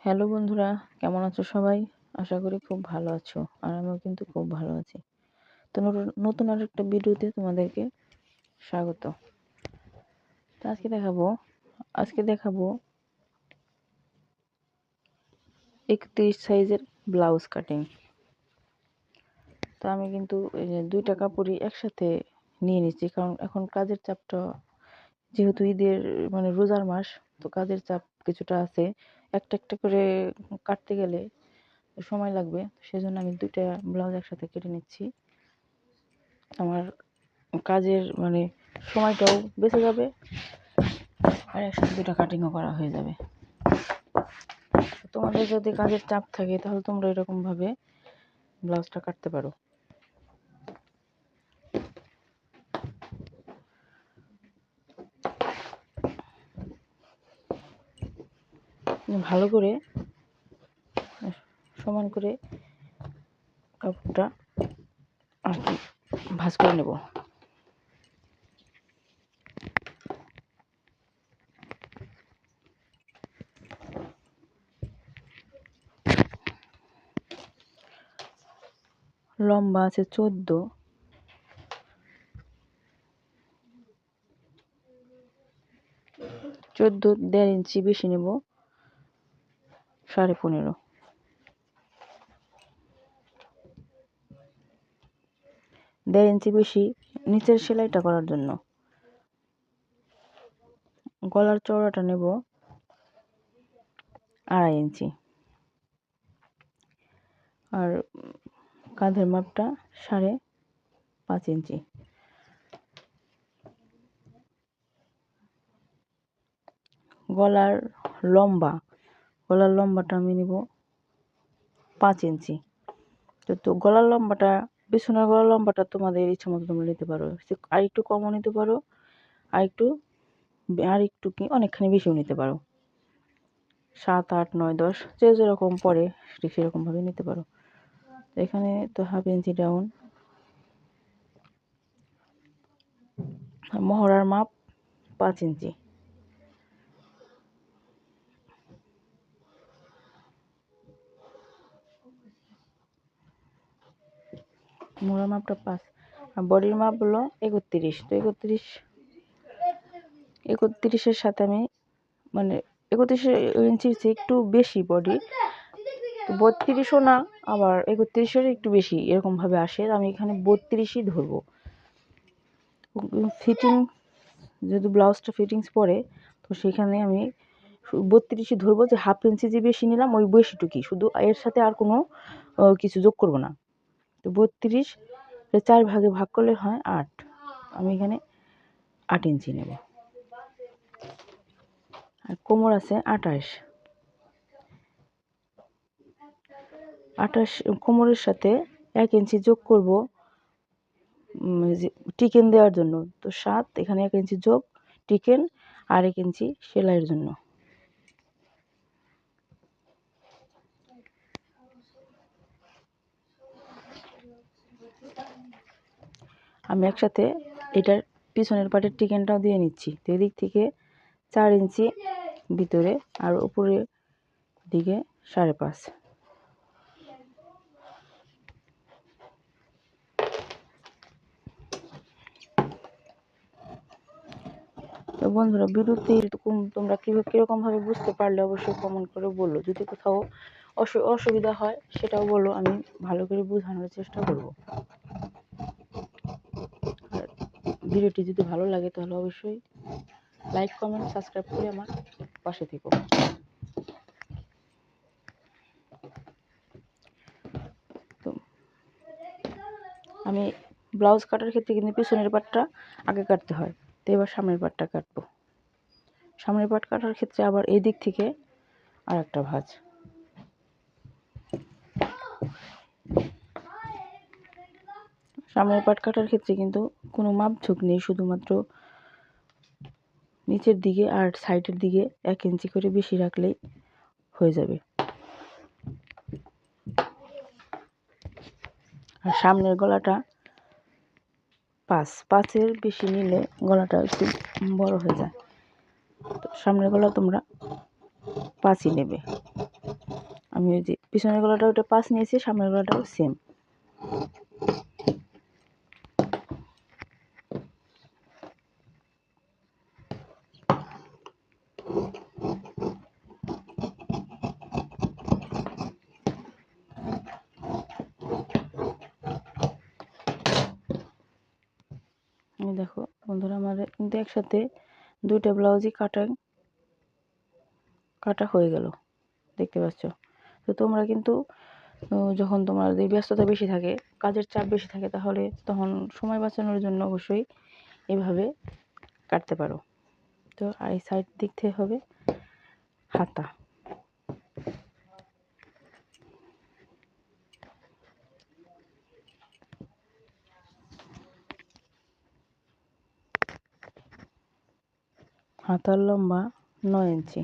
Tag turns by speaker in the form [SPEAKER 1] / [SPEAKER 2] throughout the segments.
[SPEAKER 1] Hello বন্ধুরা, কেমন আছো সবাই? আশা করি খুব ভালো আছো। আর আমিও কিন্তু খুব ভালো আছি। তো নতুন আরেকটা ভিডিওতে তোমাদেরকে স্বাগত। তো আজকে দেখাবো 31 সাইজের ব্লাউজ কাটিং। তো আমি কিন্তু এই যে 2টা কাপড়ই একসাথে নিয়ে নিচ্ছি, কারণ এখন কাজের চাপটা, যেহেতু ঈদের রোজার মাস, তো কাজের চাপ কিছুটা আছে। একটা একটা করে কাটতে গেলে সময় লাগবে, সেজন্য আমি 2টা ব্লাউজ একসাথে কেটে নিচ্ছি। আমার কাজের সময়টাও বেঁচে যাবে, আর একসাথে 2টা কাটিংও করা হয়ে যাবে। তোমাদের যদি কাজের চাপ থাকে তাহলে তোমরা এরকম ভাবে ব্লাউজটা কাটতে পারো। ভালো করে সমান করে কাপড়টা আর কি ভাঁজ করে নেব। লম্বা আছে 14, 1.5 ইঞ্চি বেশি নেব, 15.5। 1.5 ইঞ্চি বেশি নিচের সেলাইটা করার জন্য। গলার চওড়াটা নেব 2.5 ইঞ্চি, আর কাঁধের মাপটা 5.5 ইঞ্চি। গলার লম্বাটা আমি নেব 5 ইঞ্চি। তো গলার লম্বাটা, পিছনের গলার লম্বাটা তোমাদের ইচ্ছা মতো তোমরা নিতে পারো, আর একটু কমও নিতে পারো, আর একটু কি অনেকখানি বেশিও নিতে পারো। 7, 8, 9, 10 যে যেরকম পরে সেরকম ভাবে নিতে পারো। তো এখানে তো 1/2 ইঞ্চি ডাউন। মহড়ার মাপ 5 ইঞ্চি। মহড়ার মাপটা 5, আর বডির মাপ হলো 31। তো 31-এর সাথে আমি 31 ইঞ্চির চেয়ে একটু বেশি বডি, তো 32ও না, আবার 31-এর একটু বেশি এরকম ভাবে আসে। আমি এখানে 32ই ধরবো। ফিটিং, যদি ব্লাউজটা ফিটিংস পরে, তো সেখানে আমি 32ই ধরবো, যে 1/2 ইঞ্চি যে বেশি নিলাম ওই বেশিটুকুই, শুধু এর সাথে আর কোনো কিছু যোগ করব না। তো 32 4 ভাগে ভাগ করলে হয় 8। আমি এখানে 8 ইঞ্চি নেব। আর কোমর আছে 28। কোমরের সাথে 1 ইঞ্চি যোগ করব টিকেন দেওয়ার জন্য। তো 7, এখানে 1 ইঞ্চি যোগ টিকেন, আর 1 ইঞ্চি সেলাইয়ের জন্য। আমি একসাথে এটার পিছনের পাটের টিকেনটাও দিয়ে নিচ্ছি। তো এদিক থেকে 4 ইঞ্চি ভিতরে, আর উপরের দিকে 5.5। তো বন্ধুরা, ভিডিওতে তোমরা কিরকম ভাবে বুঝতে পারলে অবশ্যই কমেন্ট করে বলো। যদি কোথাও অসুবিধা হয় সেটাও বলো, আমি ভালো করে বোঝানোর চেষ্টা করব। আর ভিডিওটি যদি ভালো লাগে তাহলে অবশ্যই লাইক, কমেন্ট, সাবস্ক্রাইব করে আমার পাশে থেকো। তো আমি ব্লাউজ কাটার ক্ষেত্রে কিন্তু পিছনের পাটটা আগে কাটতে হয়। তো এবার সামনের পাটটা কাটবো। সামনের পাট কাটার ক্ষেত্রে আবার এই দিক থেকে আর একটা ভাঁজ। সামনের পাট কাটার ক্ষেত্রে কিন্তু কোনো মাপঝোঁক নেই, শুধুমাত্র নিচের দিকে আর সাইডের দিকে 1 ইঞ্চি করে বেশি রাখলেই হয়ে যাবে। আর সামনের গলাটা 5-5-এর বেশি নিলে গলাটা একটু বড় হয়ে যায়। তো সামনের গলা তোমরা 5ই নেবে। আমি ওই যে পিছনের গলাটা ওটা 5 নিয়েছি, সামনের গলাটাও সেম। এই দেখো বন্ধুরা, আমার কিন্তু একসাথে দুইটা ব্লাউজই কাটা হয়ে গেল, দেখতে পাচ্ছ। তো তোমরা কিন্তু যখন তোমাদের ব্যস্ততা বেশি থাকে, কাজের চাপ বেশি থাকে, তাহলে তখন সময় বাঁচানোর জন্য অবশ্যই এভাবে কাটতে পারো। তো আর এই সাইড দিক থেকে হবে হাতা। হাতার লম্বা 9 ইঞ্চি,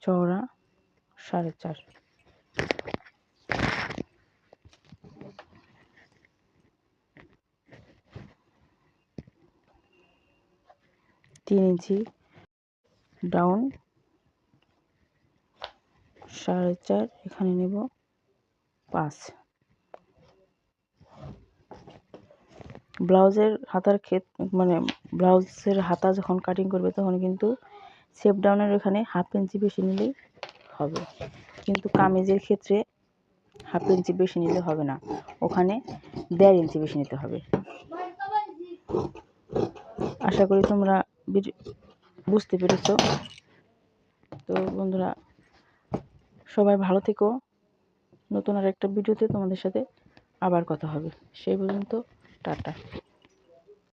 [SPEAKER 1] চওড়া 4.5। 3 ইঞ্চি ডাউন, 4.5 এখানে নেব 5। ব্লাউজের হাতার মানে ব্লাউজের হাতা যখন কাটিং করবে তখন কিন্তু শেপ ডাউনের এখানে 1/2 ইঞ্চি বেশি নিলেই হবে, কিন্তু কামিজের ক্ষেত্রে 1/2 ইঞ্চি বেশি নিলে হবে না, ওখানে 1.5 ইঞ্চি বেশি নিতে হবে। আশা করি তোমরা বুঝতে পেরেছো। তো বন্ধুরা, সবাই ভালো থেকো। নতুন আর একটা ভিডিওতে তোমাদের সাথে আবার কথা হবে। সেই পর্যন্ত টাটা।